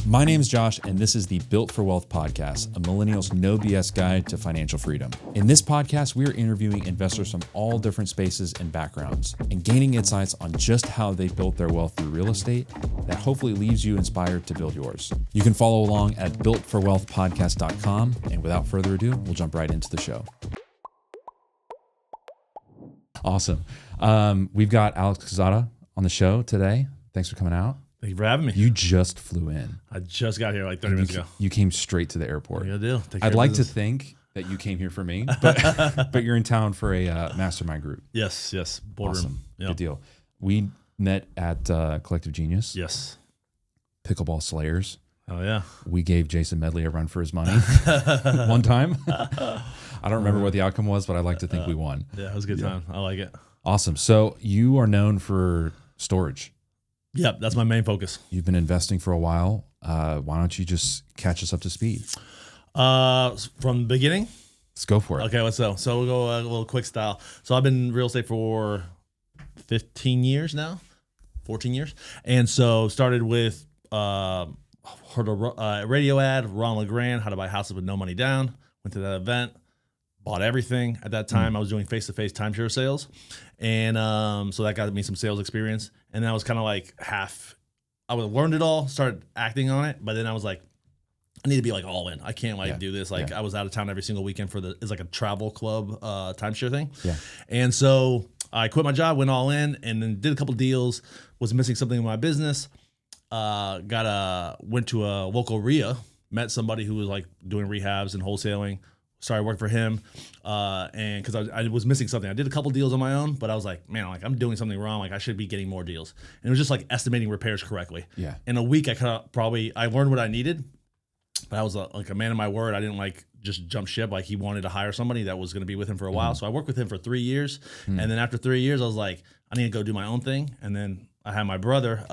My name is Josh, and this is the Built for Wealth podcast, a millennial's no BS guide to financial freedom. In this podcast, we are interviewing investors from all different spaces and backgrounds and gaining insights on just how they built their wealth through real estate that hopefully leaves you inspired to build yours. You can follow along at builtforwealthpodcast.com. And without further ado, we'll jump right into the show. Awesome. We've got Alex Quezada on the show today. Thanks for coming out. Thank you for having me. You just flew in. I just got here like 30 minutes ago. You came straight to the airport. Yeah, deal. I'd like to think that you came here for me, but you're in town for a mastermind group. Yes. Boardroom. Awesome. Yep. Good deal. We met at Collective Genius. Yes. Pickleball Slayers. Oh, yeah. We gave Jason Medley a run for his money one time. I don't remember what the outcome was, but I like to think we won. Yeah, it was a good time. I like it. Awesome. So you are known for storage. Yep, that's my main focus. You've been investing for a while. Why don't you just catch us up to speed? From the beginning? Let's go for it. Okay, let's go. So we'll go a little quick style. So I've been in real estate for 15 years now, 14 years. And so started with, heard a radio ad, Ron LeGrand, how to buy houses with no money down. Went to that event, bought everything. At that time, I was doing face-to-face timeshare sales. And so that got me some sales experience. And then I was kind of like I learned it all, started acting on it. But then I was like, I need to be like all in. I can't do this. I was out of town every single weekend it's like a travel club timeshare thing. Yeah. And so I quit my job, went all in, and then did a couple deals, was missing something in my business. Went to a local RIA, met somebody who was like doing rehabs and wholesaling. Started working for him, and because I was missing something. I did a couple deals on my own, but I was like, man, I'm doing something wrong. Like I should be getting more deals. And it was just like estimating repairs correctly. Yeah. In a week, I learned what I needed, but I was like a man of my word. I didn't just jump ship. Like he wanted to hire somebody that was going to be with him for a while. So I worked with him for 3 years, and then after 3 years, I was like, I need to go do my own thing. And then I had my brother,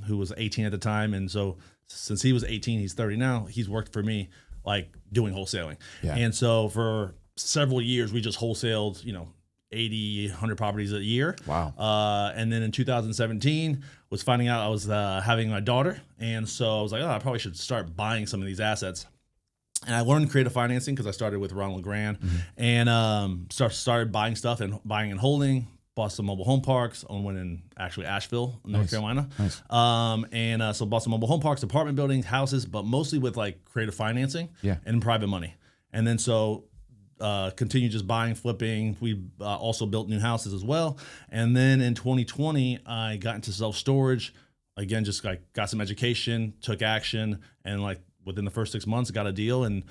who was 18 at the time, and so since he was 18, he's 30 now. He's worked for me, like doing wholesaling. Yeah. And so for several years, we just wholesaled, 80, 100 properties a year. Wow. And then in 2017, was finding out I was having my daughter. And so I was like, I probably should start buying some of these assets. And I learned creative financing because I started with Ron LeGrand and started buying stuff and buying and holding. Bought some mobile home parks, owned one in actually Asheville, North Carolina. Nice. So bought some mobile home parks, apartment buildings, houses, but mostly with like creative financing and private money. And then continued just buying, flipping. We also built new houses as well. And then in 2020, I got into self-storage. Again, just like got some education, took action, and like within the first 6 months, got a deal and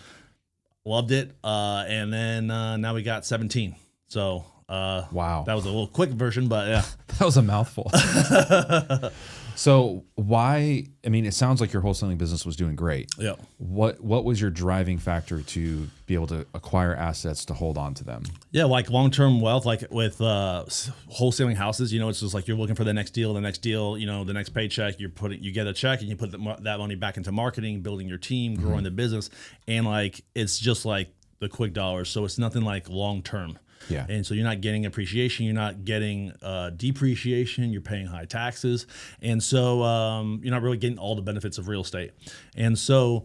loved it. And then now we got 17. So wow, that was a little quick version, but yeah, that was a mouthful. So why? I mean, it sounds like your wholesaling business was doing great. Yeah. What was your driving factor to be able to acquire assets to hold on to them? Yeah, like long-term wealth, like with wholesaling houses. It's just like you're looking for the next deal, the next paycheck. You get a check and you put that money back into marketing, building your team, growing the business, and like it's just like the quick dollars. So it's nothing like long-term. Yeah. And so you're not getting appreciation, you're not getting depreciation, you're paying high taxes. And so you're not really getting all the benefits of real estate. And so,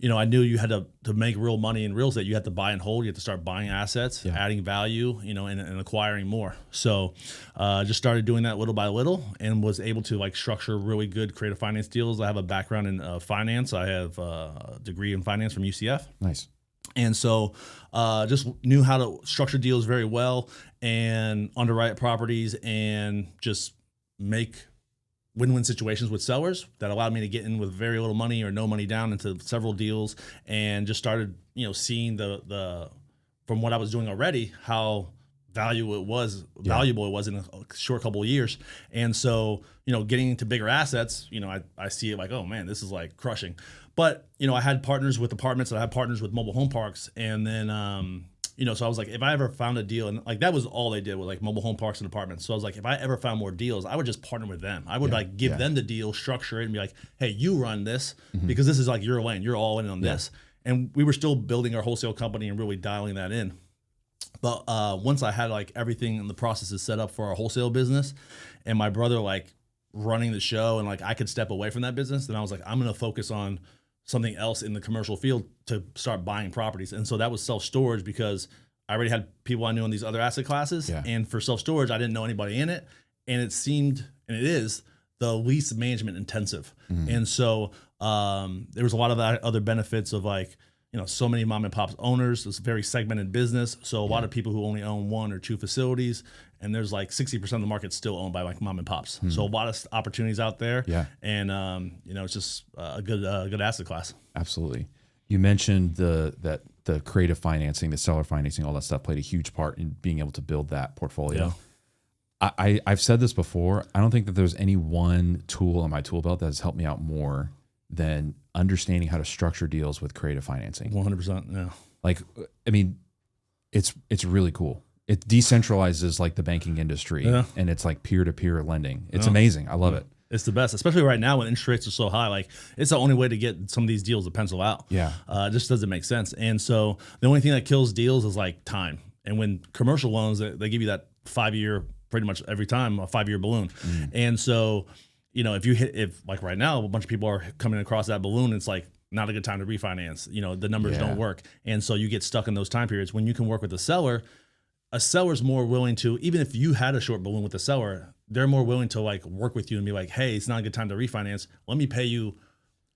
I knew you had to make real money in real estate. You had to buy and hold, you had to start buying assets, adding value, and acquiring more. So just started doing that little by little and was able to like structure really good creative finance deals. I have a background in finance. I have a degree in finance from UCF. Nice. And so just knew how to structure deals very well and underwrite properties and just make win-win situations with sellers that allowed me to get in with very little money or no money down into several deals and just started, seeing the from what I was doing already, how valuable it was in a short couple of years. And so, getting into bigger assets, I see it like, oh man, this is like crushing. But, I had partners with apartments and I had partners with mobile home parks. And then, so I was like, if I ever found a deal, and like that was all they did was like mobile home parks and apartments. So I was like, if I ever found more deals, I would just partner with them. I would give them the deal, structure it, and be like, hey, you run this because this is like your lane. You're all in on this. And we were still building our wholesale company and really dialing that in. But once I had like everything in the processes set up for our wholesale business, and my brother like running the show and like I could step away from that business, then I was like, I'm going to focus on something else in the commercial field to start buying properties. And so that was self-storage because I already had people I knew in these other asset classes. Yeah. And for self-storage, I didn't know anybody in it. And it seemed, and it is, the least management intensive. And so there was a lot of that other benefits of like, you know, so many mom and pop owners. It's a very segmented business. So a lot of people who only own 1 or 2 facilities, and there's like 60% of the market still owned by like mom and pops. So a lot of opportunities out there. Yeah. And you know, it's just a good asset class. Absolutely. You mentioned the creative financing, the seller financing, all that stuff played a huge part in being able to build that portfolio. Yeah. I've said this before. I don't think that there's any one tool on my tool belt that has helped me out more than understanding how to structure deals with creative financing. 100%. Yeah. Like, I mean, it's really cool. It decentralizes like the banking industry and it's like peer-to-peer lending. It's amazing. I love it. It's the best, especially right now when interest rates are so high. Like it's the only way to get some of these deals to pencil out. Yeah. It just doesn't make sense. And so the only thing that kills deals is like time. And when commercial loans, they give you that 5-year, pretty much every time, a 5-year balloon. And so, you know, if like right now, a bunch of people are coming across that balloon, it's like not a good time to refinance. You know, the numbers don't work. And so you get stuck in those time periods. When you can work with a seller's more willing to, even if you had a short balloon with the seller, they're more willing to like work with you and be like, hey, it's not a good time to refinance. Let me pay you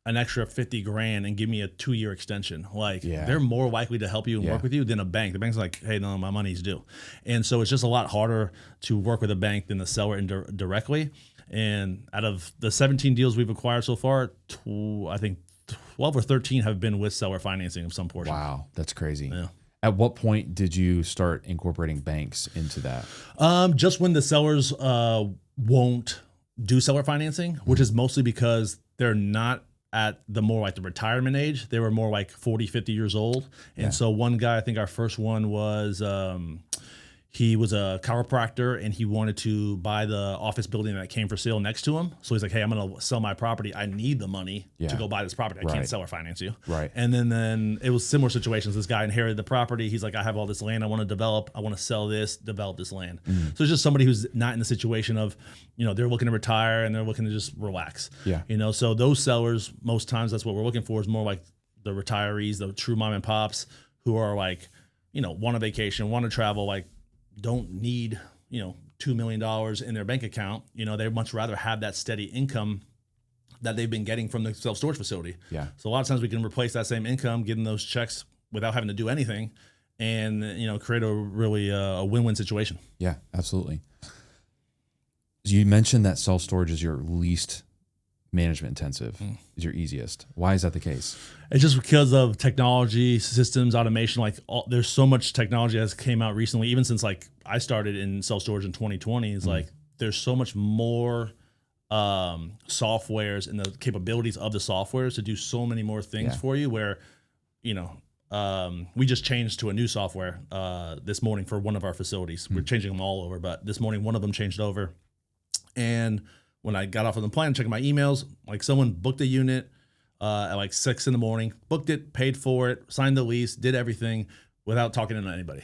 an extra $50,000 and give me a 2-year extension. Like they're more likely to help you and work with you than a bank. The bank's like, hey, no, my money's due. And so it's just a lot harder to work with a bank than the seller directly. And out of the 17 deals we've acquired so far, I think 12 or 13 have been with seller financing of some portion. Wow, that's crazy. Yeah. At what point did you start incorporating banks into that? Just when the sellers won't do seller financing, which is mostly because they're not at the more like the retirement age. They were more like 40, 50 years old. And so one guy, I think our first one was, he was a chiropractor and he wanted to buy the office building that came for sale next to him. So he's like, hey, I'm going to sell my property. I need the money to go buy this property. I can't sell or finance you. Right. And then it was similar situations. This guy inherited the property. He's like, I have all this land I want to develop. I want to sell this, develop this land. So it's just somebody who's not in the situation of, you know, they're looking to retire and they're looking to just relax. Yeah. You know, so those sellers, most times that's what we're looking for is more like the retirees, the true mom and pops who are like, you know, want a vacation, want to travel, like, don't need, you know, $2 million in their bank account. You know, they'd much rather have that steady income that they've been getting from the self-storage facility. Yeah. So a lot of times we can replace that same income, give them those checks without having to do anything and, you know, create a really a win-win situation. Yeah, absolutely. You mentioned that self-storage is your least management intensive, is your easiest. Why is that the case? It's just because of technology, systems, automation. Like there's so much technology that's came out recently, even since like I started in self-storage in 2020. Is like there's so much more softwares and the capabilities of the softwares to do so many more things for you. Where, you know, we just changed to a new software this morning for one of our facilities. We're changing them all over, but this morning one of them changed over, and when I got off of the plane, checking my emails, like someone booked a unit at like 6 a.m, booked it, paid for it, signed the lease, did everything without talking to anybody.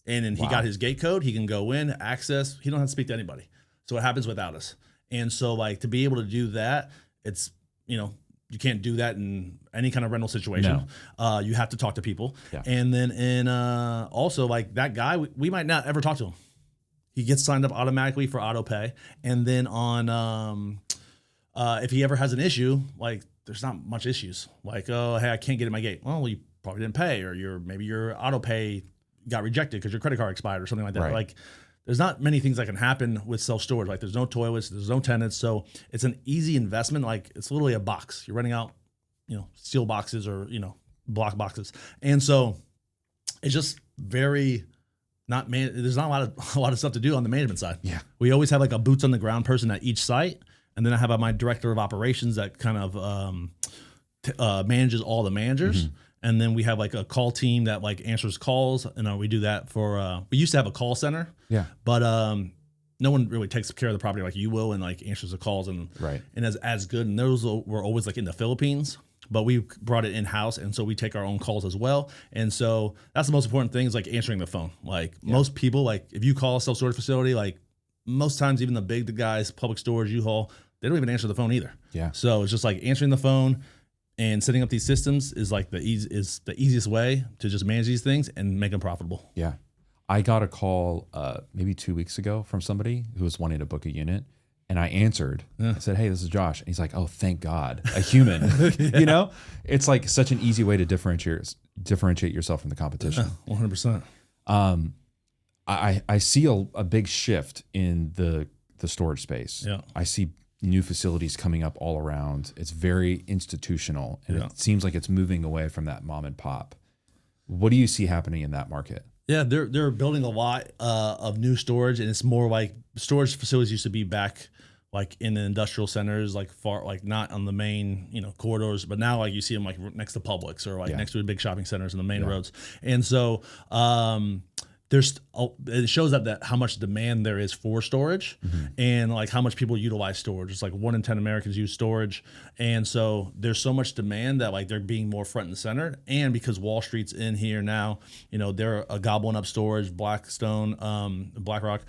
And then he got his gate code. He can go in, access. He don't have to speak to anybody. So it happens without us. And so like to be able to do that, it's, you know, you can't do that in any kind of rental situation. No. You have to talk to people. Yeah. And then also like that guy, we might not ever talk to him. He gets signed up automatically for auto pay. And then on, if he ever has an issue, like there's not much issues. Like, oh, hey, I can't get in my gate. Well, you probably didn't pay, or maybe your auto pay got rejected because your credit card expired or something like that. Right. Like there's not many things that can happen with self-storage. Like there's no toilets, there's no tenants. So it's an easy investment. Like it's literally a box. You're renting out, you know, steel boxes or, you know, block boxes. And so it's just very... there's not a lot of stuff to do on the management side. Yeah. We always have like a boots on the ground person at each site. And then I have my director of operations that kind of manages all the managers. And then we have like a call team that like answers calls. And we do that for, we used to have a call center. Yeah. But no one really takes care of the property like you will and like answers the calls and as good. And those were always like in the Philippines. But we brought it in-house, and so we take our own calls as well. And so that's the most important thing is like answering the phone. Like most people, like if you call a self-storage facility, like most times even the guys, public storage, U-Haul, they don't even answer the phone either. Yeah. So it's just like answering the phone and setting up these systems is like the easiest way to just manage these things and make them profitable. Yeah. I got a call maybe 2 weeks ago from somebody who was wanting to book a unit. And I answered. I said, "Hey, this is Josh." And he's like, "Oh, thank God, a human." You know, it's like such an easy way to differentiate yourself from the competition. 100%. I see a big shift in the storage space. Yeah. I see new facilities coming up all around. It's very institutional, and it seems like it's moving away from that mom and pop. What do you see happening in that market? Yeah, they're building a lot of new storage, and it's more like storage facilities used to be back like in the industrial centers, like far, like not on the main, corridors, but now like you see them like next to Publix or like next to the big shopping centers and the main roads. And so it shows that how much demand there is for storage and like how much people utilize storage. It's like 1 in 10 Americans use storage. And so there's so much demand that like they're being more front and center. And because Wall Street's in here now, they're gobbling up storage, Blackstone, BlackRock,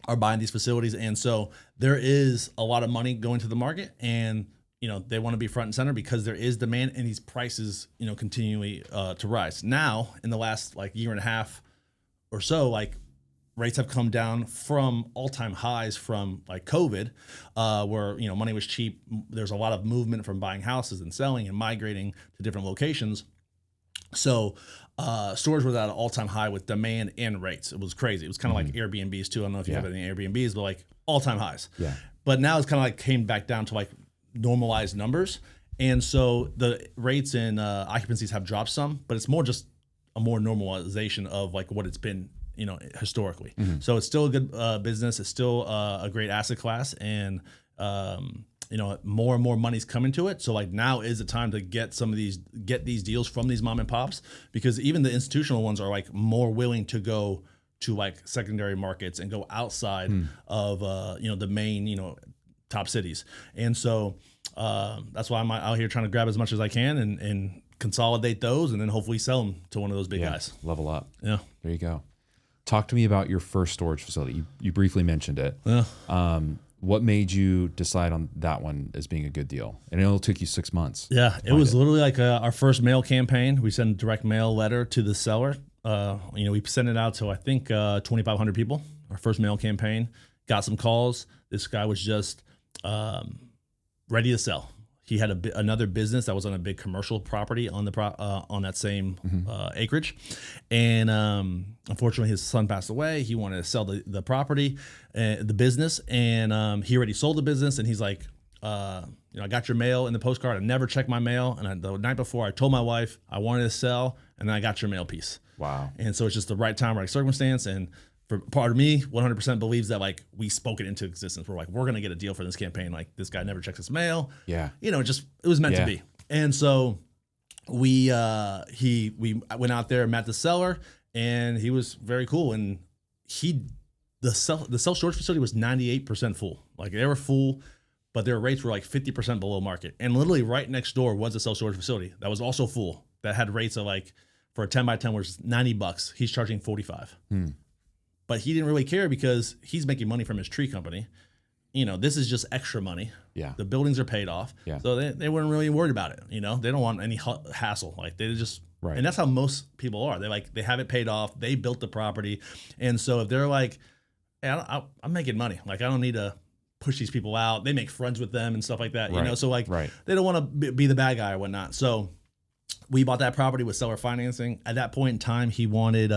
are buying these facilities. And so there is a lot of money going to the market, and they want to be front and center because there is demand and these prices, continually to rise. Now, in the last like year and a half or so, like rates have come down from all-time highs from like COVID, where money was cheap. There's a lot of movement from buying houses and selling and migrating to different locations. So storage was at an all-time high with demand and rates. It was crazy. It was kind of like Airbnbs too. I don't know if you have any Airbnbs, but like all-time highs. Yeah. But now it's kind of like came back down to like normalized numbers. And so the rates and occupancies have dropped some, but it's more just a more normalization of like what it's been, historically. So it's still a good business. It's still a great asset class, and more and more money's coming to it. So like now is the time to get these deals from these mom and pops, because even the institutional ones are like more willing to go to like secondary markets and go outside of the main top cities. And so that's why I'm out here trying to grab as much as I can and consolidate those, and then hopefully sell them to one of those big guys. Level up. Yeah. There you go. Talk to me about your first storage facility. You briefly mentioned it. Yeah. What made you decide on that one as being a good deal? And it only took you 6 months. Yeah, it was literally like our first mail campaign. We sent a direct mail letter to the seller. We sent it out to, I think, 2,500 people. Our first mail campaign. Got some calls. This guy was just ready to sell. He had another business that was on a big commercial property on that same acreage, and unfortunately, his son passed away. He wanted to sell the property, the business, and he already sold the business. And he's like, I got your mail in the postcard. I never checked my mail, and the night before, I told my wife I wanted to sell, and then I got your mail piece. Wow! And so it's just the right time, right circumstance, and. For part of me, 100% believes that like we spoke it into existence. We're like, we're gonna get a deal for this campaign. Like this guy never checks his mail. Yeah, it was meant to be. And so we went out there and met the seller, and he was very cool. And the self storage facility was 98% full. Like they were full, but their rates were like 50% below market. And literally right next door was a self storage facility that was also full, that had rates of like for a 10 by 10 was $90. He's charging $45. But he didn't really care because he's making money from his tree company. This is just extra money. Yeah. The buildings are paid off. Yeah. So they weren't really worried about it. They don't want any hassle. Like they just, right. And that's how most people are. They have it paid off. They built the property. And so if they're like, hey, I'm making money. Like I don't need to push these people out. They make friends with them and stuff like that. Right. So like they don't want to be the bad guy or whatnot. So we bought that property with seller financing. At that point in time, he wanted,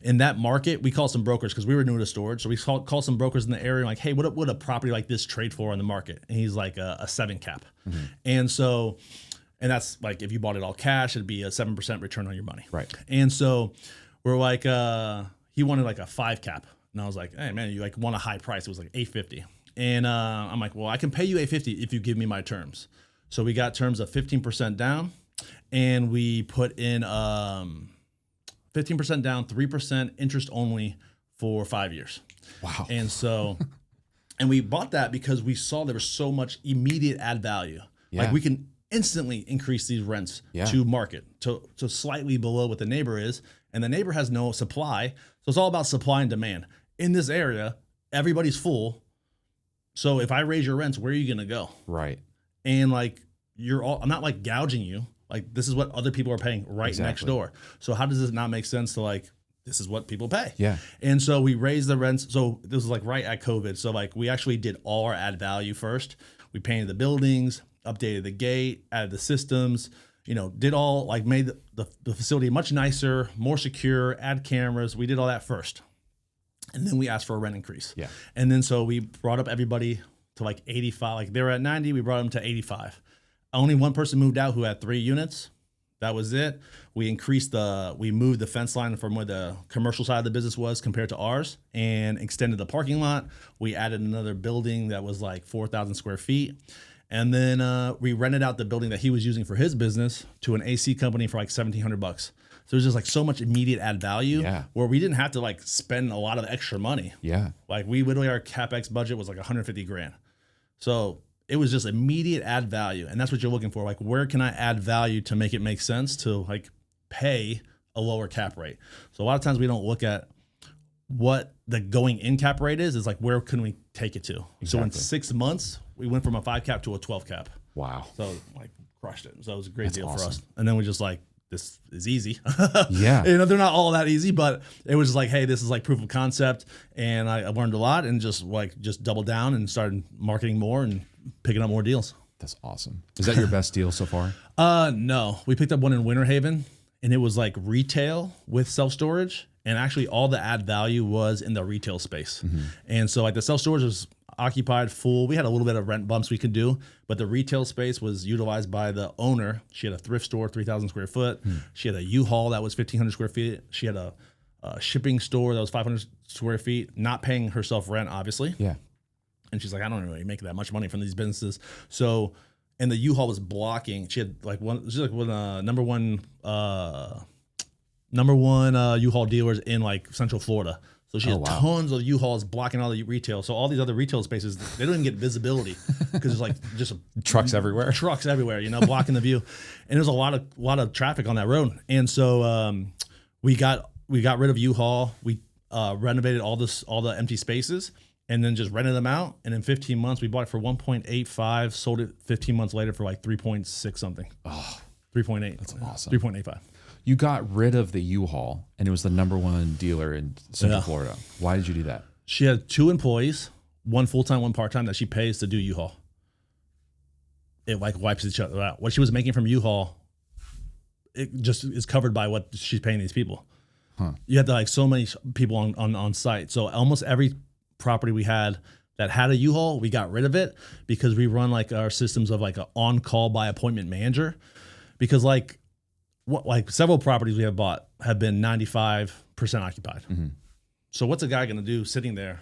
in that market, we called some brokers because we were new to storage. So we called some brokers in the area, like, hey, what would a property like this trade for on the market? And he's like a 7 cap. And so, and that's like, if you bought it all cash, it'd be a 7% return on your money. Right. And so we're like, he wanted like a 5 cap. And I was like, hey man, you like want a high price. It was like $850. And I'm like, well, I can pay you $850 if you give me my terms. So we got terms of 15% down, and we put in, 15% down, 3% interest only for 5 years. Wow. And so, and we bought that because we saw there was so much immediate add value. Yeah. Like we can instantly increase these rents to market, to slightly below what the neighbor is. And the neighbor has no supply. So it's all about supply and demand. In this area, everybody's full. So if I raise your rents, where are you going to go? Right. And like, I'm not like gouging you. Like, this is what other people are paying next door. So how does this not make sense to like, this is what people pay? Yeah. And so we raised the rents. So this was like right at COVID. So like we actually did all our add value first. We painted the buildings, updated the gate, added the systems, did all like made the facility much nicer, more secure, add cameras. We did all that first. And then we asked for a rent increase. Yeah. And then so we brought up everybody to like 85. Like they were at 90, we brought them to 85. Only one person moved out who had 3 units. That was it. We moved the fence line from where the commercial side of the business was compared to ours and extended the parking lot. We added another building that was like 4,000 square feet. And then we rented out the building that he was using for his business to an AC company for like $1,700. So it was just like so much immediate add value where we didn't have to like spend a lot of extra money. Yeah. Like our CapEx budget was like 150 grand. So it was just immediate add value. And that's what you're looking for. Like, where can I add value to make it make sense to like pay a lower cap rate? So a lot of times we don't look at what the going in cap rate is. It's like, where can we take it to? Exactly. So in 6 months, we went from a 5 cap to a 12 cap. Wow. So like crushed it. So it was a great deal for us. And then we just like, this is easy. Yeah. They're not all that easy, but it was just like, hey, this is like proof of concept. And I learned a lot and just doubled down and started marketing more and picking up more deals. That's awesome. Is that your best deal so far? No. We picked up one in Winter Haven and it was like retail with self-storage. And actually all the add value was in the retail space. Mm-hmm. And so like the self-storage was occupied full. We had a little bit of rent bumps we could do, but the retail space was utilized by the owner. She had a thrift store, 3,000 square foot. She had a U-Haul that was 1,500 square feet. She had a shipping store that was 500 square feet, not paying herself rent, obviously. Yeah. And she's like, I don't really make that much money from these businesses. So, and the U-Haul was blocking. She had like number one U-Haul dealers in like Central Florida. So she has tons of U-Hauls blocking all the retail. So all these other retail spaces, they don't even get visibility because there's like just trucks everywhere, blocking the view. And there's a lot of traffic on that road. And so we got rid of U-Haul. We renovated all the empty spaces and then just rented them out. And in 15 months, we bought it for 1.85, sold it 15 months later for like 3.6 something. Oh, 3.8. That's awesome. 3.85. You got rid of the U-Haul, and it was the number one dealer in Central Florida. Why did you do that? She had 2 employees, one full-time, one part-time, that she pays to do U-Haul. It like wipes each other out. What she was making from U-Haul, it just is covered by what she's paying these people. Huh. You had to like so many people on site. So almost every property we had that had a U-Haul, we got rid of it because we run like our systems of like an on-call by appointment manager. Because like several properties we have bought have been 95% occupied. Mm-hmm. So what's a guy going to do sitting there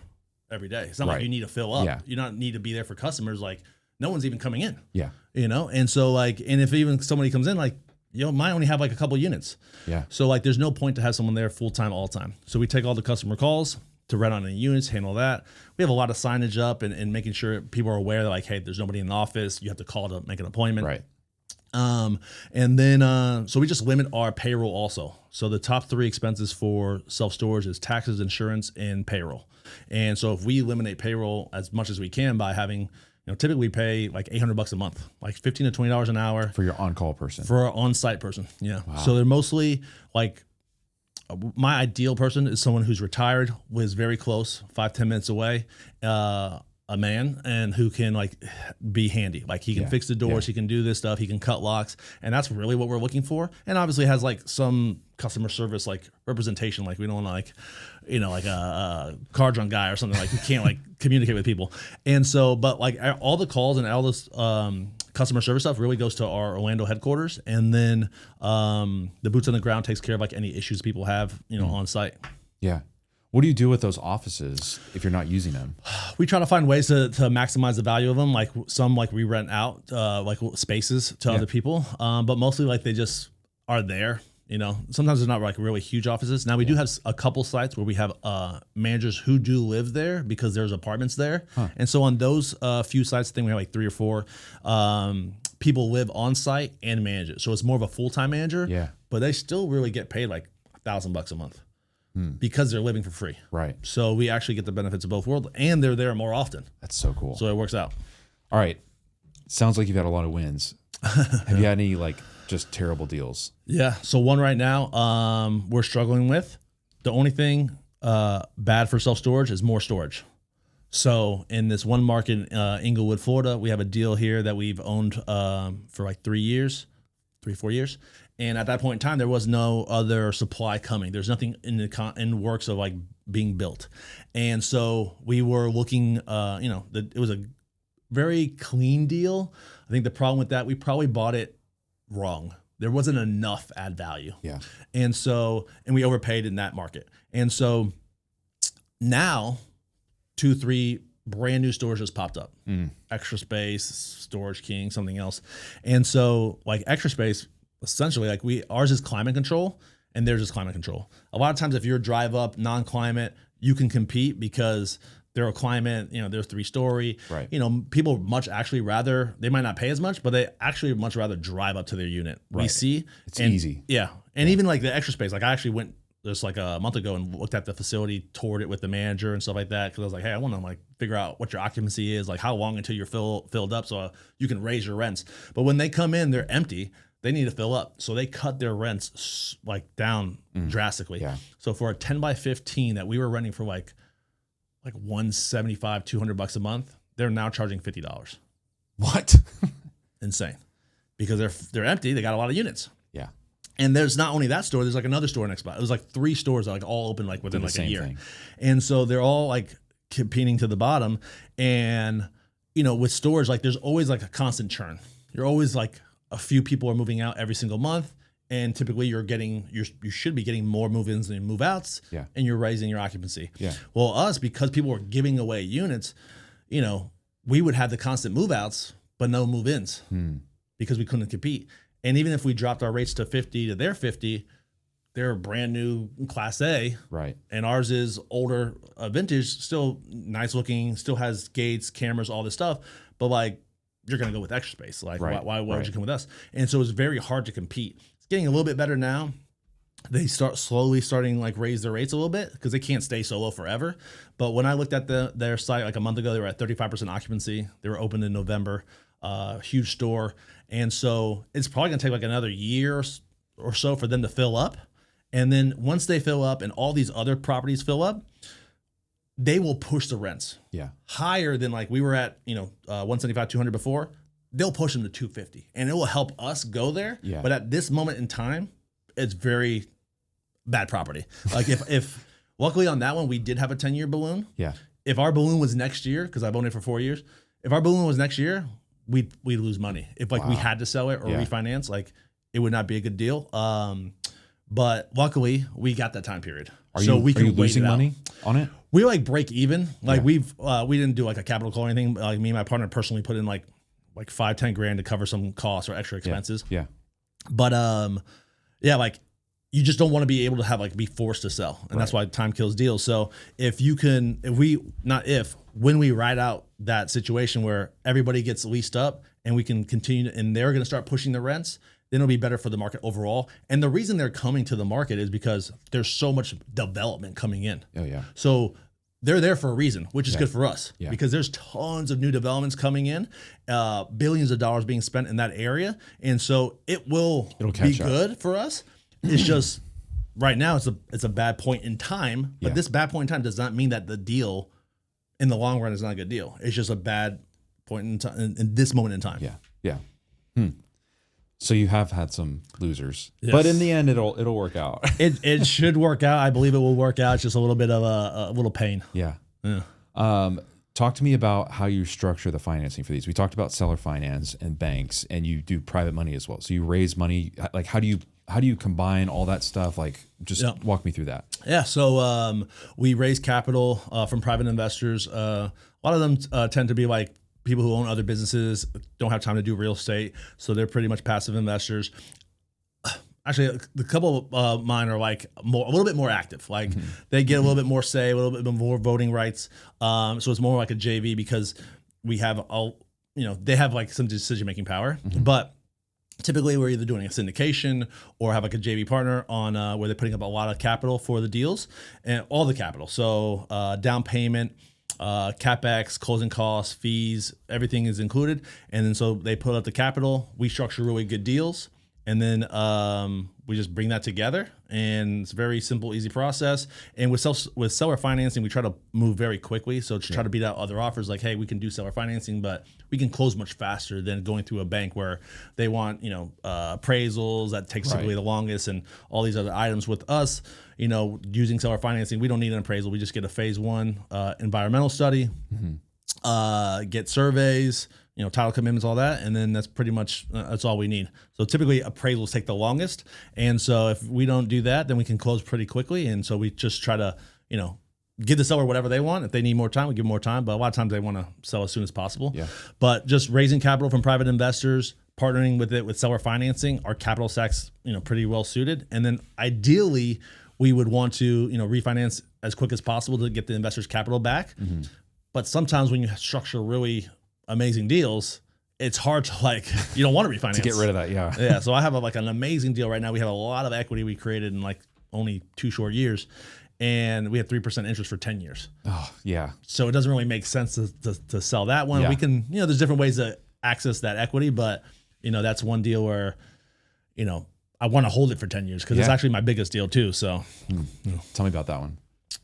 every day? It's not like you need to fill up. Yeah. You don't need to be there for customers. Like no one's even coming in. Yeah. And so like, and if even somebody comes in, like, might only have like a couple units. Yeah. So like, there's no point to have someone there full time, all time. So we take all the customer calls to rent on any units, handle that. We have a lot of signage up and making sure people are aware that like, hey, there's nobody in the office. You have to call to make an appointment. Right. And then, so we just limit our payroll also. So the top 3 expenses for self-storage is taxes, insurance, and payroll. And so if we eliminate payroll as much as we can by having, typically we pay like $800 a month, like $15 to $20 an hour for your on-call person, for our on-site person. Yeah. Wow. So they're mostly like, my ideal person is someone who's retired, was very close, 5-10 minutes away, a man, and who can like be handy. Like he can fix the doors, he can do this stuff, he can cut locks, and that's really what we're looking for. And obviously has like some customer service like representation. Like we don't want to like a car drunk guy or something, like who can't like communicate with people. And so, but like all the calls and all this customer service stuff really goes to our Orlando headquarters, and then the boots on the ground takes care of like any issues people have on site. Yeah. What do you do with those offices if you're not using them? We try to find ways to maximize the value of them. Like some, like we rent out like spaces to other people, but mostly like they just are there. Sometimes they're not like really huge offices. Now we do have a couple sites where we have managers who do live there because there's apartments there. Huh. And so on those few sites, I think we have like 3 or 4 people live on site and manage it. So it's more of a full-time manager, but they still really get paid like $1,000 a month. because they're living for free. Right. So we actually get the benefits of both worlds, and they're there more often. That's so cool. So it works out. All right. Sounds like you've had a lot of wins. Have you had any like just terrible deals? Yeah. So one right now, we're struggling with. The only thing bad for self-storage is more storage. So in this one market in Inglewood, Florida, we have a deal here that we've owned for like 4 years. And at that point in time, there was no other supply coming. There's nothing in the works of like being built. And so we were looking, it was a very clean deal. I think the problem with that, we probably bought it wrong. There wasn't enough add value. Yeah. And we overpaid in that market. And so now 2-3 brand new stores just popped up. Extra Space, Storage King, something else. And so like Extra Space, essentially like ours is climate control and theirs is climate control. A lot of times if you're drive up non-climate, you can compete because they're a climate, they're 3-story. Right. People much actually rather, they might not pay as much, but they actually much rather drive up to their unit. Right. We see. It's easy. Yeah. And even like the Extra Space, like I actually went just like a month ago and looked at the facility, toured it with the manager and stuff like that. Cause I was like, hey, I want to like figure out what your occupancy is, like how long until you're filled up so you can raise your rents. But when they come in, they're empty. They need to fill up. So they cut their rents like down drastically. Yeah. So for a 10 by 15 that we were renting for like $175, $200 a month, they're now charging $50. What? Insane. Because they're empty. They got a lot of units. Yeah. And there's not only that store, there's like another store next by. It was like 3 stores that like all open like within like a year. Thing. And so they're all like competing to the bottom. And, with storage, like there's always like a constant churn. You're always like a few people are moving out every single month. And typically you should be getting more move-ins than move-outs. Yeah. And you're raising your occupancy. Yeah. Well, us, because people were giving away units, we would have the constant move-outs, but no move-ins because we couldn't compete. And even if we dropped our rates to 50 to their 50, they're brand new Class A. Right. And ours is older vintage, still nice looking, still has gates, cameras, all this stuff. But like, you're going to go with Extra Space. Like, right. why would you come with us? And so it's very hard to compete. It's getting a little bit better now. They starting like raise their rates a little bit because they can't stay so low forever. But when I looked at their site like a month ago, they were at 35% occupancy. They were open in November, huge store. And so it's probably going to take like another year or so for them to fill up. And then once they fill up and all these other properties fill up, they will push the rents higher than like we were at, 175, 200 before. They'll push them to 250 and it will help us go there. Yeah. But at this moment in time, it's very bad property. Like if luckily on that one, we did have a 10-year balloon. Yeah. If our balloon was next year, because I've owned it for 4 years, if our balloon was next year, we'd lose money. If like we had to sell it or refinance, like it would not be a good deal. But luckily we got that time period. Are you losing money on it? We like break even. Like we didn't do like a capital call or anything. Like me and my partner personally put in like $5-10 grand to cover some costs or extra expenses. Yeah. But like you just don't want to be able to have like be forced to sell. And that's why time kills deals. So when we ride out that situation where everybody gets leased up and we can continue and they're going to start pushing the rents, then it'll be better for the market overall. And the reason they're coming to the market is because there's so much development coming in. Oh yeah. So they're there for a reason, which is good for us because there's tons of new developments coming in, billions of dollars being spent in that area. And so it'll be good for us. It's just right now it's a bad point in time, but this bad point in time does not mean that the deal in the long run is not a good deal. It's just a bad point in time in this moment in time. Yeah. Yeah. So you have had some losers, but in the end, it'll work out. It should work out. I believe it will work out. It's just a little bit of a little pain. Yeah. Talk to me about how you structure the financing for these. We talked about seller finance and banks, and you do private money as well. So you raise money. Like how do you combine all that stuff? Like just walk me through that. Yeah. So we raise capital from private investors. A lot of them tend to be like people who own other businesses, don't have time to do real estate, so they're pretty much passive investors. Actually, a couple of mine are like a little bit more active. Like they get a little bit more say, a little bit more voting rights. So it's more like a JV because we have they have like some decision making power. But typically we're either doing a syndication or have like a JV partner on where they're putting up a lot of capital for the deals and all the capital. So down payment, CapEx, closing costs, fees, everything is included. And then so they put up the capital, we structure really good deals, and then we just bring that together, and it's a very simple, easy process. And with seller financing, we try to move very quickly. So to try to beat out other offers, like, hey, we can do seller financing, but we can close much faster than going through a bank where they want, appraisals that takes typically the longest and all these other items. With us, using seller financing, we don't need an appraisal. We just get a phase 1 environmental study, get surveys, title commitments, all that. And then that's pretty much, that's all we need. So typically appraisals take the longest. And so if we don't do that, then we can close pretty quickly. And so we just try to, give the seller whatever they want. If they need more time, we give them more time. But a lot of times they want to sell as soon as possible. Yeah. But just raising capital from private investors, partnering with seller financing, our capital stack's, pretty well suited. And then ideally we would want to, refinance as quick as possible to get the investors' capital back. Mm-hmm. But sometimes when you structure really amazing deals, it's hard to you don't want to refinance. To get rid of that, yeah. Yeah, so I have an amazing deal right now. We have a lot of equity we created in only 2 short years, and we have 3% interest for 10 years. Oh, yeah. So it doesn't really make sense to sell that one. Yeah. We can, there's different ways to access that equity, but, that's one deal where, I want to hold it for 10 years because it's actually my biggest deal too. So Tell me about that one.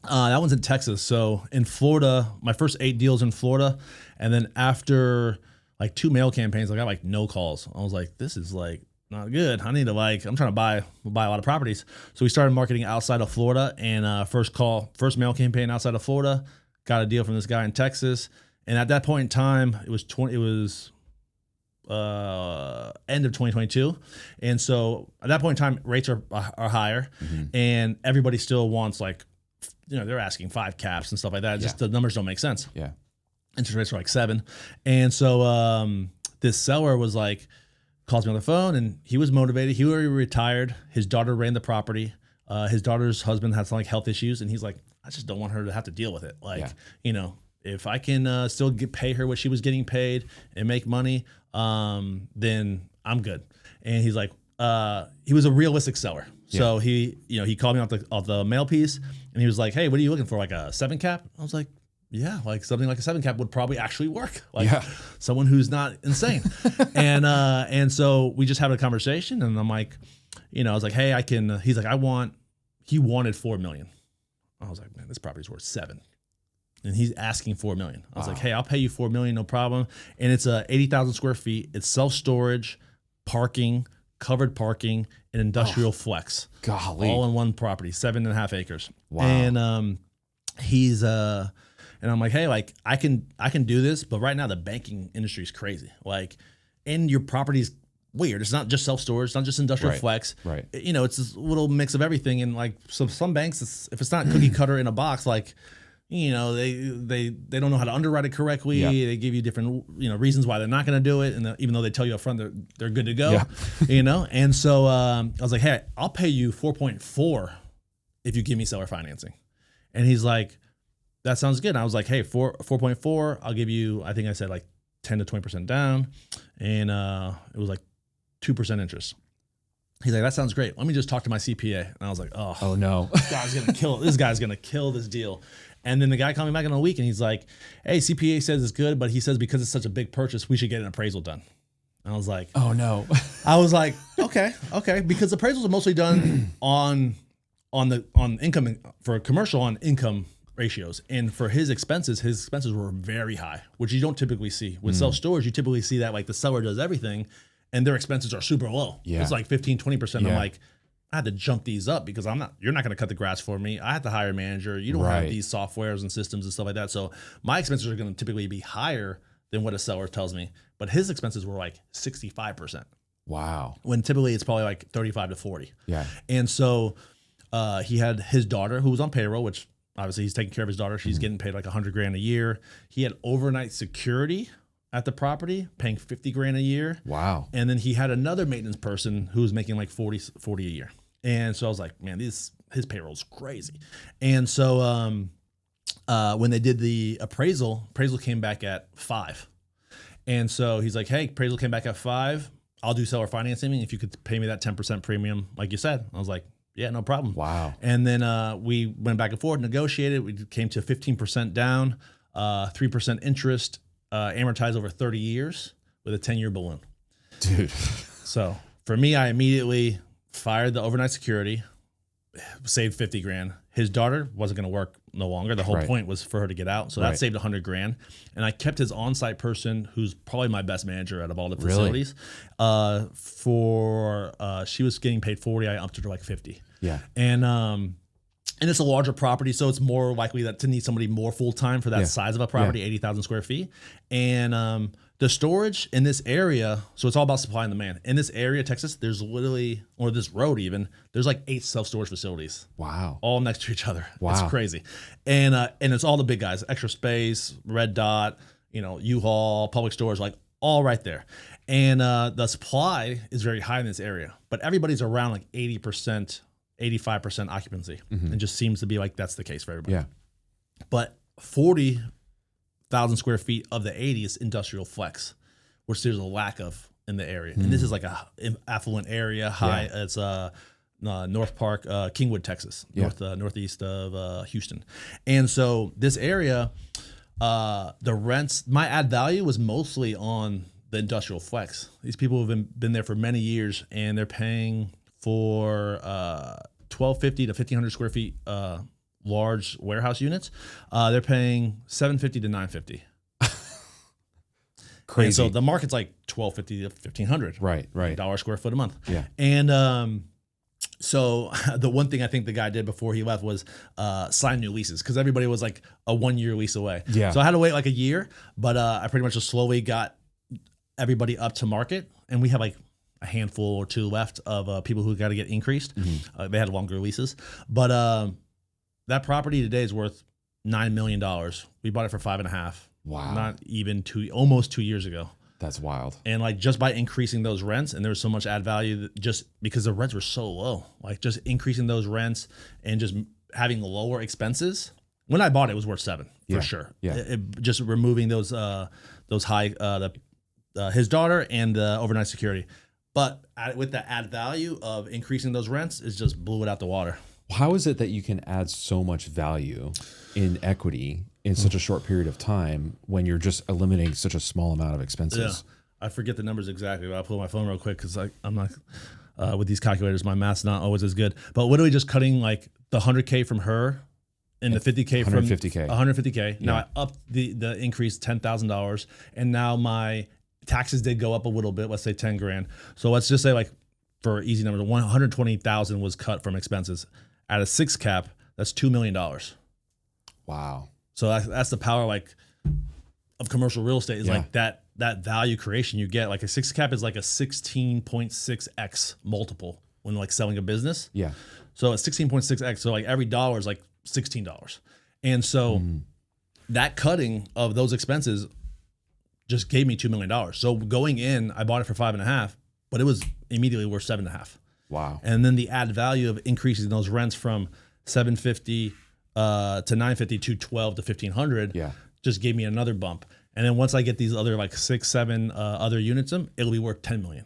That one's in Texas. So in Florida, my first 8 deals in Florida. And then after 2 mail campaigns, I got no calls. I was like, this is not good. I need to I'm trying to buy a lot of properties. So we started marketing outside of Florida, and first mail campaign outside of Florida, got a deal from this guy in Texas. And at that point in time, it was end of 2022. And so at that point in time, rates are higher, and everybody still wants they're asking 5 caps and stuff like that. Just the numbers don't make sense. Yeah. Interest rates are 7. And so this seller was calls me on the phone, and he was motivated. He already retired. His daughter ran the property. His daughter's husband had some health issues, and he's like, I just don't want her to have to deal with it. If I can still pay her what she was getting paid and make money, then I'm good. And he's like, he was a realistic seller. Yeah. So he called me off the mail piece, and he was like, hey, what are you looking for? A 7 cap? I was like, yeah, something like a 7 cap would probably actually work. Someone who's not insane. And so we just had a conversation, and I'm like, I was like, hey, I can, he's like, he wanted $4 million. I was like, man, this property's worth 7. And he's asking $4 million. I was like, hey, I'll pay you $4 million, no problem. And it's 80,000 square feet. It's self-storage, parking, covered parking, and industrial flex. Golly. All in one property, 7.5 acres. Wow. And he's and I'm like, hey, I can do this, but right now the banking industry is crazy. And your property's weird. It's not just self-storage, it's not just industrial flex. Right. It's this little mix of everything. And so some banks, if it's not cookie cutter in a box, they don't know how to underwrite it correctly. Yeah. They give you different, reasons why they're not going to do it. And even though they tell you up front, they're good to go, And so I was like, hey, I'll pay you 4.4 if you give me seller financing. And he's like, that sounds good. And I was like, hey, 4.4, I'll give you, I think I said 10 to 20% down. And it was 2% interest. He's like, that sounds great. Let me just talk to my CPA. And I was like, oh no, this guy's going to kill this deal. And then the guy called me back in a week, and he's like, hey, CPA says it's good, but he says because it's such a big purchase, we should get an appraisal done. And I was like, oh no. I was like, okay. Because appraisals are mostly done on income for commercial on income ratios. And for his expenses were very high, which you don't typically see. With self-storage, you typically see that the seller does everything and their expenses are super low. Yeah. It's 15, 20%. Yeah. I'm like, I had to jump these up because you're not going to cut the grass for me. I have to hire a manager. You don't have these softwares and systems and stuff like that. So my expenses are going to typically be higher than what a seller tells me. But his expenses were 65%. Wow. When typically it's probably 35 to 40. Yeah. And so he had his daughter who was on payroll, which obviously he's taking care of his daughter. She's getting paid $100,000 a year. He had overnight security at the property, paying $50,000 a year. Wow. And then he had another maintenance person who was making 40 a year. And so I was like, man, his payroll's crazy. And so when they did the appraisal came back at 5. And so he's like, hey, appraisal came back at 5. I'll do seller financing if you could pay me that 10% premium, like you said. I was like, yeah, no problem. Wow. And then we went back and forth, negotiated. We came to 15% down, 3% interest, amortized over 30 years with a 10-year balloon. Dude. So for me, I immediately fired the overnight security, saved 50 grand. His daughter wasn't going to work no longer. The whole point was for her to get out. So that saved 100 grand. And I kept his on-site person, who's probably my best manager out of all the facilities, she was getting paid 40. I upped her to like 50. Yeah. And it's a larger property, so it's more likely that to need somebody more full-time for that size of a property, 80,000 square feet. And the storage in this area, so it's all about supply and demand. In this area, Texas, there's literally, or this road even, there's like 8 self-storage facilities. Wow. All next to each other. Wow. It's crazy. And it's all the big guys, Extra Space, Red Dot, U-Haul, Public Storage, like all right there. And the supply is very high in this area, but everybody's around like 80%, 85% occupancy. It just seems to be like that's the case for everybody. Yeah. But 40,000 square feet of the 80 is industrial flex, which there's a lack of in the area. And this is like a affluent area, high. Yeah. It's North Park, Kingwood, Texas, northeast of Houston. And so this area, the rents, my add value was mostly on the industrial flex. These people have been there for many years, and they're paying for 1,250 to 1,500 square feet large warehouse units. They're paying $750 to $950. Crazy. And so the market's like $1,250 to $1,500. Right. $1 square foot a month. Yeah. And so the one thing I think the guy did before he left was sign new leases, because everybody was like a 1-year lease away. Yeah. So I had to wait like a year, but I pretty much just slowly got everybody up to market, and we have like a handful or 2 left of people who got to get increased. They had longer leases, but that property today is worth $9 million. We bought it for 5.5. Wow. Not even almost 2 years ago. That's wild. And like just by increasing those rents, and there was so much add value just because the rents were so low, like just increasing those rents and just having lower expenses. When I bought it, it was worth 7 for sure. Yeah. Just removing those high, his daughter and the overnight security. But with the add value of increasing those rents, it just blew it out the water. How is it that you can add so much value in equity in such a short period of time when you're just eliminating such a small amount of expenses? Yeah, I forget the numbers exactly, but I'll pull my phone real quick because I'm not, with these calculators, my math's not always as good. But literally just cutting like the 100K from her and the 50K from 150K. 150K. Now I upped the increase $10,000, and now my taxes did go up a little bit. Let's say 10 grand. So let's just say, like, for easy numbers, 120,000 was cut from expenses. At a 6 cap, that's $2 million. Wow. So that's the power, like, of commercial real estate is like that value creation you get. Like a 6 cap is like a 16.6x multiple when like selling a business. Yeah. So it's 16.6x. So like every dollar is like $16. And so that cutting of those expenses just gave me $2 million. So going in, I bought it for 5.5, but it was immediately worth 7.5. Wow. And then the add value of increasing those rents from $750 to $950 to $1,200 to $1,500 just gave me another bump. And then once I get these other like 6, 7 other units, it'll be worth $10 million.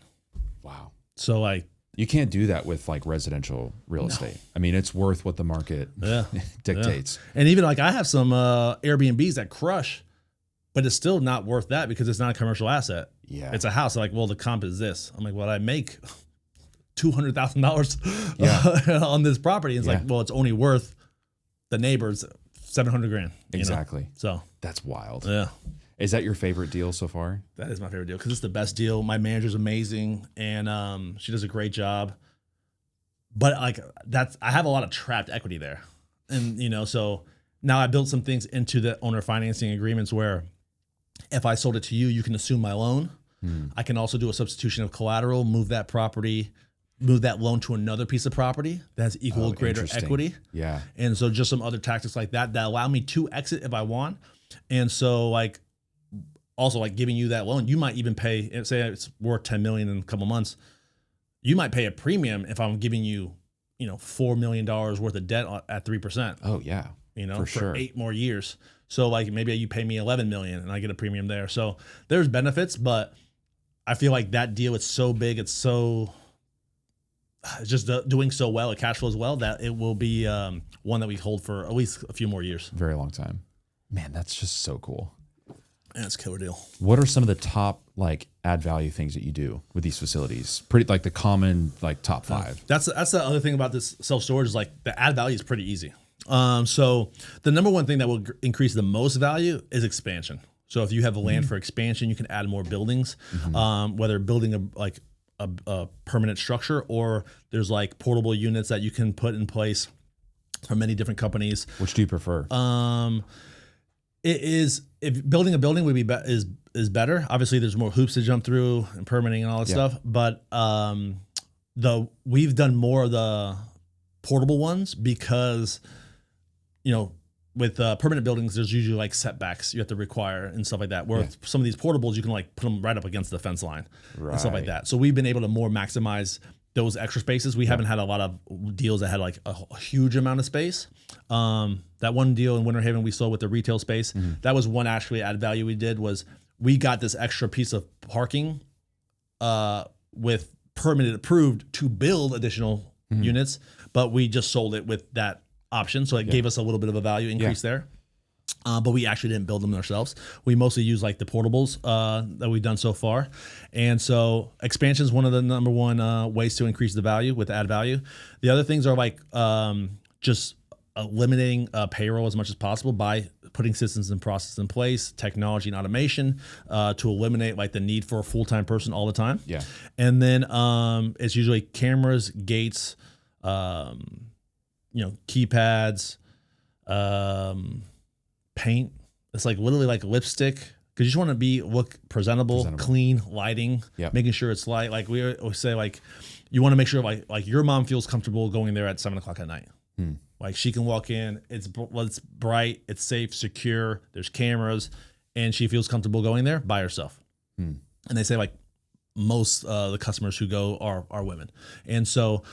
Wow. So like, you can't do that with like residential real estate. I mean, it's worth what the market dictates. Yeah. And even like I have some Airbnbs that crush, but it's still not worth that because it's not a commercial asset. Yeah. It's a house. They're like, well, the comp is this. I'm like, well, I make $200,000 on this property. It's like, well, it's only worth the neighbors $700,000. Exactly. You know? So that's wild. Yeah. Is that your favorite deal so far? That is my favorite deal because it's the best deal. My manager's amazing, and she does a great job. But like I have a lot of trapped equity there, and so now I built some things into the owner financing agreements where if I sold it to you, you can assume my loan. I can also do a substitution of collateral, move that loan to another piece of property that has equal or greater equity. Yeah. And so just some other tactics like that allow me to exit if I want. And so like also like giving you that loan, you might even pay, say it's worth $10 million in a couple months. You might pay a premium if I'm giving you, $4 million worth of debt at 3%. Oh yeah. For sure. 8 more years. So like maybe you pay me $11 million and I get a premium there. So there's benefits, but I feel like that deal, it's so big, it's just doing so well, it cash flows well, that it will be one that we hold for at least a few more years. Very long time. Man, that's just so cool. Yeah, it's a killer deal. What are some of the top like add value things that you do with these facilities? Pretty like the common like top 5. That's the other thing about this self-storage is like the add value is pretty easy. So the number one thing that will increase the most value is expansion. So if you have the land for expansion, you can add more buildings, whether building a permanent structure, or there's like portable units that you can put in place from many different companies. Which do you prefer? It is, if building a building would be is better. Obviously, there's more hoops to jump through and permitting and all that stuff. But we've done more of the portable ones because, with permanent buildings, there's usually like setbacks you have to require and stuff like that. Where some of these portables, you can like put them right up against the fence line and stuff like that. So we've been able to more maximize those extra spaces. We haven't had a lot of deals that had like a huge amount of space. That one deal in Winter Haven we sold with the retail space, that was one actually added value we did, was we got this extra piece of parking with permitted approved to build additional units, but we just sold it with that option. So it gave us a little bit of a value increase there. But we actually didn't build them ourselves. We mostly use like the portables that we've done so far. And so expansion is one of the number one ways to increase the value with add value. The other things are like just eliminating payroll as much as possible by putting systems and processes in place, technology and automation to eliminate like the need for a full-time person all the time. Yeah. And then it's usually cameras, gates, keypads, paint. It's like literally like lipstick, because you just want to look presentable, clean, lighting, making sure it's light. Like we always say, like you want to make sure like your mom feels comfortable going there at 7:00 at night. Like she can walk in, it's bright, it's safe, secure, there's cameras, and she feels comfortable going there by herself. And they say like most the customers who go are women, and so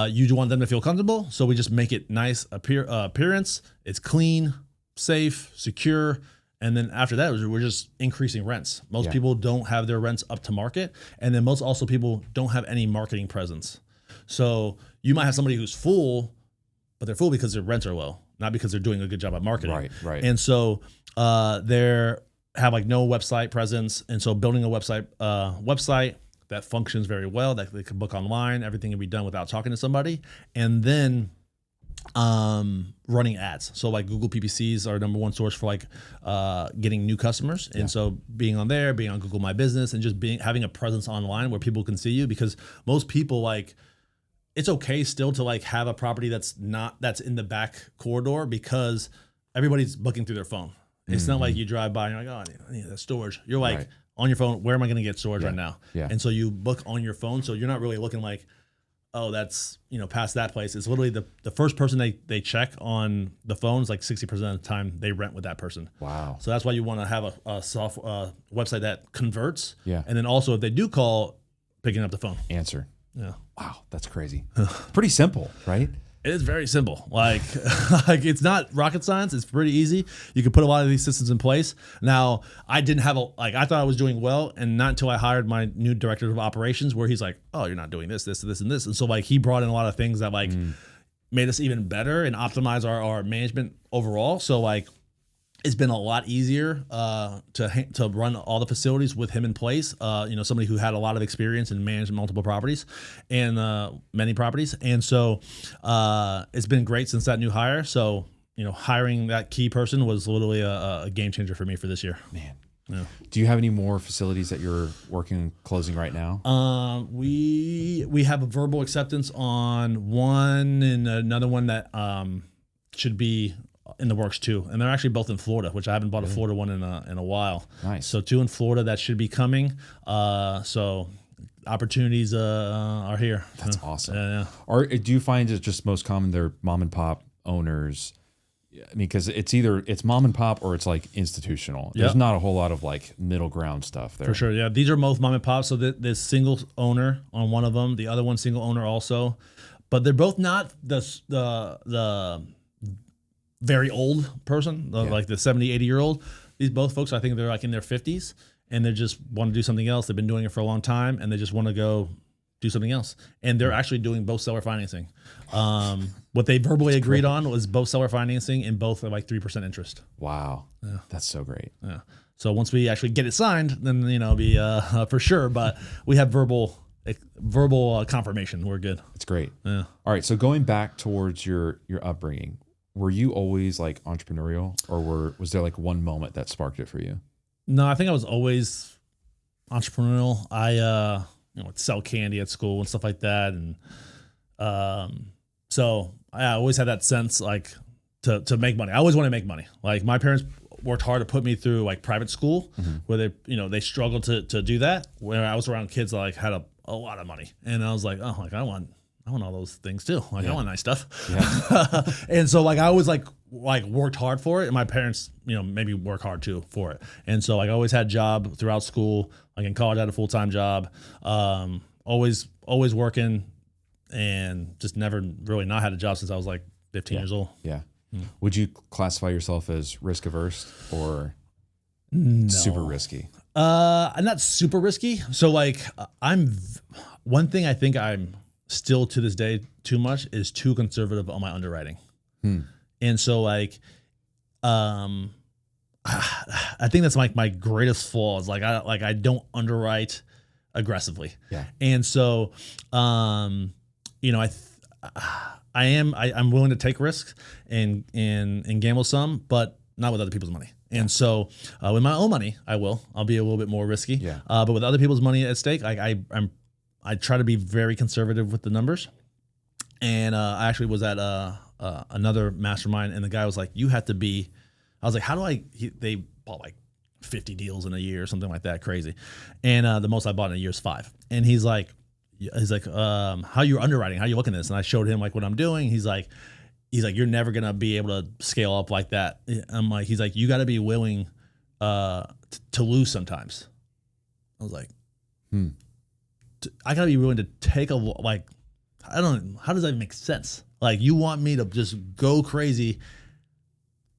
you want them to feel comfortable. So we just make it nice appearance. It's clean, safe, secure, and then after that we're just increasing rents. Most people don't have their rents up to market, and then most also people don't have any marketing presence. So you might have somebody who's full, but they're full because their rents are low, not because they're doing a good job at marketing. Right. And so they have like no website presence, and so building a website that functions very well, that they can book online, everything can be done without talking to somebody, and then running ads. So like Google PPCs are our number one source for like getting new customers. And so being on there, being on Google My Business, and just having a presence online where people can see you, because most people like, it's okay still to like have a property that's in the back corridor, because everybody's booking through their phone. It's not like you drive by and you're like, oh, I need that storage. You're like on your phone, where am I going to get storage right now? Yeah. And so you book on your phone. So you're not really looking like, oh, that's, past that place. It's literally the first person they check on the phone is like 60% of the time they rent with that person. Wow. So that's why you want to have a website that converts. Yeah. And then also if they do call, picking up the phone. Answer. Yeah. Wow, that's crazy. Pretty simple, right? It is very simple. Like it's not rocket science. It's pretty easy. You can put a lot of these systems in place. Now, I didn't have I thought I was doing well, and not until I hired my new director of operations, where he's like, oh, you're not doing this, this, this, and this. And so like he brought in a lot of things that like made us even better and optimize our management overall. So like it's been a lot easier to run all the facilities with him in place. Somebody who had a lot of experience and managed multiple properties and many properties. And so it's been great since that new hire. So, hiring that key person was literally a game changer for me for this year. Man. Yeah. Do you have any more facilities that you're working on closing right now? We have a verbal acceptance on one, and another one that should be in the works too, and they're actually both in Florida, which I haven't bought a Florida one in a while. Nice. So 2 in Florida that should be coming. So opportunities are here. That's awesome. Yeah. Or do you find it's just most common they're mom and pop owners? I mean, because it's mom and pop or it's like institutional. There's not a whole lot of like middle ground stuff there. For sure. Yeah, these are both mom and pop. So there's single owner on one of them, the other one single owner also, but they're both not the very old person, like the 70, 80-year-old. These both folks, I think they're like in their 50s, and they just want to do something else. They've been doing it for a long time, and they just want to go do something else. And they're actually doing both seller financing. What they verbally agreed on was both seller financing, and both are like 3% interest. Wow. Yeah. That's so great. Yeah. So once we actually get it signed, then, it'll be for sure. But we have verbal confirmation. We're good. It's great. Yeah. All right. So going back towards your upbringing, were you always like entrepreneurial, or was there like one moment that sparked it for you? No, I think I was always entrepreneurial. I would sell candy at school and stuff like that, and so I always had that sense like to make money. I always want to make money. Like my parents worked hard to put me through like private school, where they struggled to do that. When I was around kids that like had a lot of money, and I was like, oh, like I want all those things too. Like I want nice stuff. Yeah. And so like I always like worked hard for it, and my parents, maybe work hard too for it. And so like I always had a job throughout school. Like in college I had a full-time job. Always working, and just never really not had a job since I was like 15 years old. Yeah. Would you classify yourself as risk averse or super risky? I'm not super risky. So like one thing I think I'm still to this day too much is too conservative on my underwriting. And so like, I think that's like my greatest flaw is like I don't underwrite aggressively. Yeah. And so, I'm willing to take risks and gamble some, but not with other people's money. And so, with my own money, I'll be a little bit more risky. Yeah. But with other people's money at stake, I try to be very conservative with the numbers. And I actually was at another mastermind, and the guy was like, "You have to be." I was like, "How do they bought like 50 deals in a year or something like that, crazy." And the most I bought in a year is 5. And he's like, "How you underwriting? How you looking at this?" And I showed him like what I'm doing. He's like, "You're never gonna be able to scale up like that." I'm like, he's like, "You got to be willing to lose sometimes." I was like, I gotta be willing to take I don't know, how does that make sense? Like you want me to just go crazy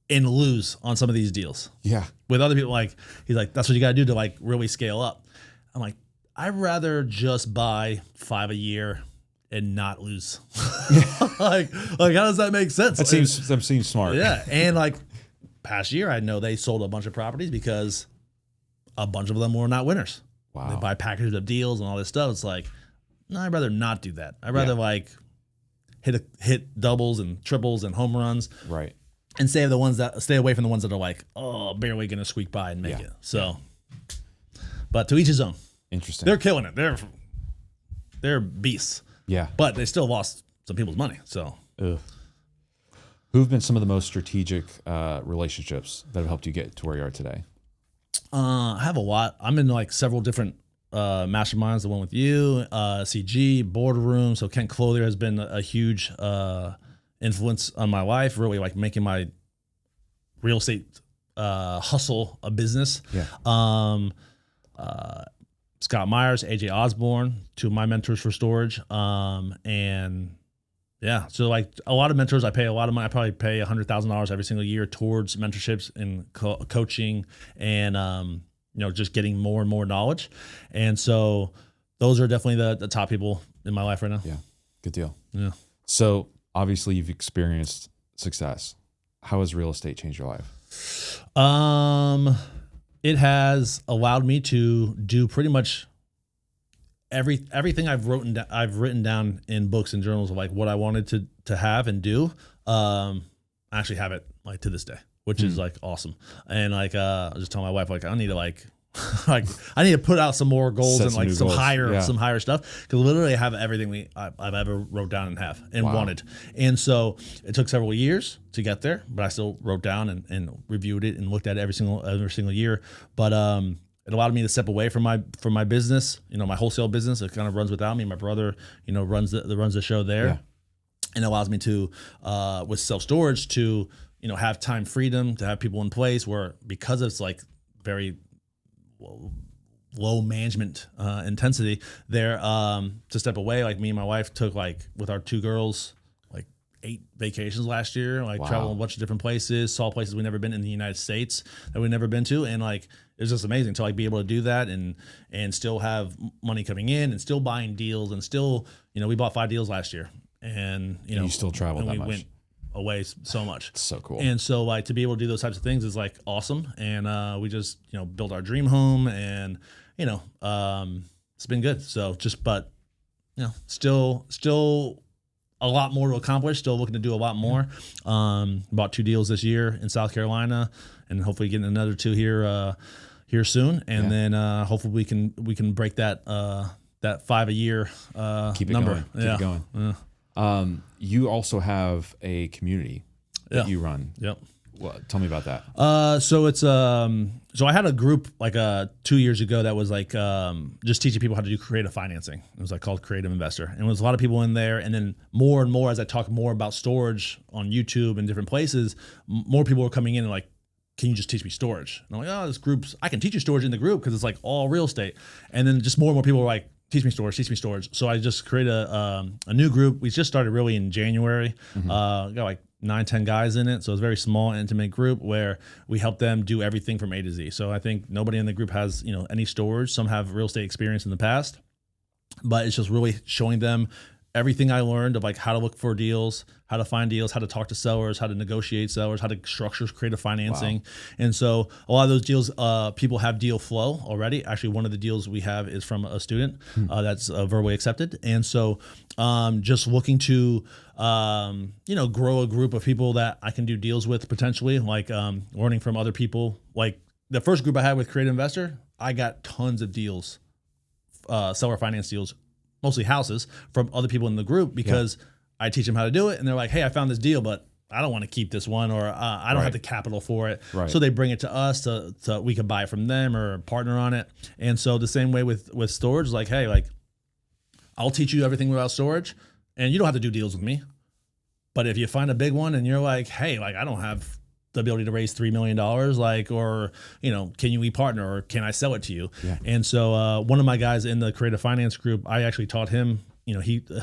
and lose on some of these deals. Yeah. With other people, like he's like, that's what you gotta do to like really scale up. I'm like, I'd rather just buy 5 a year and not lose. like how does that make sense? That seems smart. Yeah. And like past year, I know they sold a bunch of properties because a bunch of them were not winners. Wow. They buy packages of deals and all this stuff. It's like, no, I'd rather not do that. I'd rather like hit doubles and triples and home runs. Right. And stay away from the ones that are like, oh, barely going to squeak by and make it. So, but to each his own. Interesting. They're killing it. They're beasts. Yeah. But they still lost some people's money. So, who have been some of the most strategic relationships that have helped you get to where you are today? I have a lot. I'm in like several different masterminds. The one with you, CG, Boardroom. So Kent Clothier has been a huge influence on my life. Really like making my real estate hustle a business. Yeah. Scott Myers, AJ Osborne, 2 of my mentors for storage. And yeah, so like a lot of mentors, I pay a lot of money. I probably pay $100,000 every single year towards mentorships and coaching and, just getting more and more knowledge. And so those are definitely the top people in my life right now. Yeah. Good deal. Yeah. So obviously you've experienced success. How has real estate changed your life? It has allowed me to do pretty much everything I've written down in books and journals of like what I wanted to have and do. I actually have it like to this day, which is like awesome. And like I was just telling my wife like I need to like I need to put out some more goals and like some higher stuff, because literally I have everything I've ever wrote down and have and wanted. And so it took several years to get there, but I still wrote down and reviewed it and looked at it every single year. But it allowed me to step away from my business, my wholesale business. It kind of runs without me. My brother, runs the show there. Yeah. And it allows me to, with self-storage, to, have time freedom, to have people in place where, because it's like very low management intensity there, to step away. Like me and my wife took like with our 2 girls, like 8 vacations last year, like traveled a bunch of different places, saw places we've never been in the United States that we've never been to. And like, it's just amazing to like be able to do that and still have money coming in and still buying deals and still, we bought 5 deals last year and, you still traveled that we much. Went away so much. It's so cool. And so like to be able to do those types of things is like awesome. And we just, built our dream home and, it's been good. So but still a lot more to accomplish, still looking to do a lot more. Bought 2 deals this year in South Carolina and hopefully getting another 2 here soon. And then hopefully we can break that 5 a year Keep it number. going. Keep it going. Yeah. You also have a community that you run. Yep. Well, tell me about that. So it's so I had a group like 2 years ago that was like just teaching people how to do creative financing. It was like called Creative Investor, and there was a lot of people in there. And then more and more as I talk more about storage on YouTube and different places, more people were coming in and like, can you just teach me storage? And I'm like, this group's, I can teach you storage in the group because it's like all real estate. And then just more and more people were like, teach me storage. So I just created a new group. We just started really in January. Got like 9-10 guys in it. So it's a very small, intimate group where we help them do everything from A to Z. So I think nobody in the group has, any storage. Some have real estate experience in the past, but it's just really showing them everything I learned of like how to look for deals, how to find deals, how to talk to sellers, how to negotiate sellers, how to structure creative financing. Wow. And so a lot of those deals, people have deal flow already. Actually, one of the deals we have is from a student that's verbally accepted. And so just looking to, grow a group of people that I can do deals with potentially, like learning from other people. Like the first group I had with Creative Investor, I got tons of deals, seller finance deals, mostly houses, from other people in the group because I teach them how to do it. And they're like, hey, I found this deal, but I don't want to keep this one, or I don't have the capital for it. Right. So they bring it to us so we can buy it from them or partner on it. And so the same way with storage, like, hey, like I'll teach you everything about storage and you don't have to do deals with me. But if you find a big one and you're like, hey, like I don't have the ability to raise $3 million, like, or, can we partner or can I sell it to you? Yeah. And so one of my guys in the creative finance group, I actually taught him,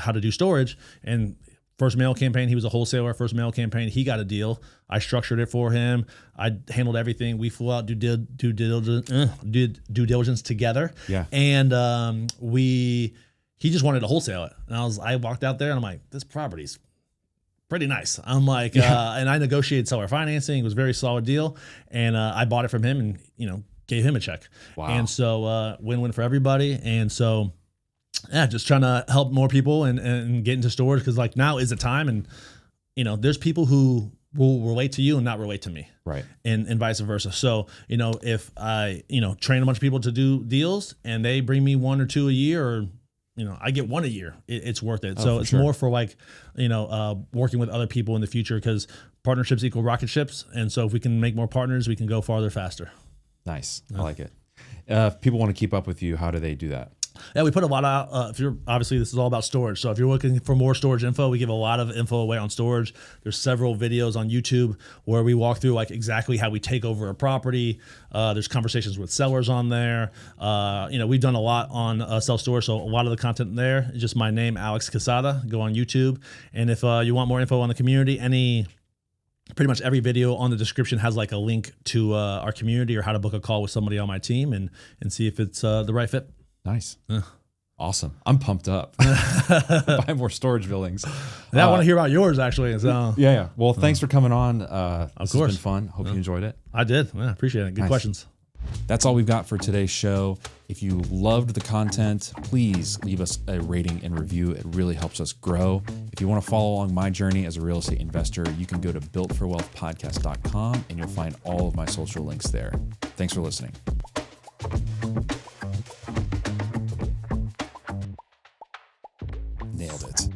how to do storage. And first mail campaign, he was a wholesaler. First mail campaign, he got a deal. I structured it for him. I handled everything. We flew out, did due diligence together. Yeah. And he just wanted to wholesale it. And I walked out there and I'm like, this property's pretty nice. I'm like, and I negotiated seller financing. It was a very solid deal. And I bought it from him and, gave him a check. Wow. And so win-win for everybody. And so, just trying to help more people and get into storage. Cause like now is the time. And, there's people who will relate to you and not relate to me. Right. And vice versa. So, if I, train a bunch of people to do deals and they bring me 1 or 2 a year, or I get 1 a year, it's worth it. So it's more for like, working with other people in the future, because partnerships equal rocket ships. And so if we can make more partners, we can go farther faster. Nice. I like it. If people want to keep up with you, how do they do that? Yeah, we put a lot out. If you're obviously, this is all about storage. So if you're looking for more storage info, we give a lot of info away on storage. There's several videos on YouTube where we walk through like exactly how we take over a property. There's conversations with sellers on there. We've done a lot on self-storage. So a lot of the content there is just my name, Alex Quezada. Go on YouTube. And if you want more info on the community, pretty much every video on the description has like a link to our community or how to book a call with somebody on my team and see if it's the right fit. Nice. Awesome. I'm pumped up. Buy more storage buildings. I want to hear about yours actually. So yeah. Well, thanks for coming on. This has been fun. Hope you enjoyed it. I did. Yeah, appreciate it. Good questions. That's all we've got for today's show. If you loved the content, please leave us a rating and review. It really helps us grow. If you want to follow along my journey as a real estate investor, you can go to builtforwealthpodcast.com and you'll find all of my social links there. Thanks for listening. Nailed it.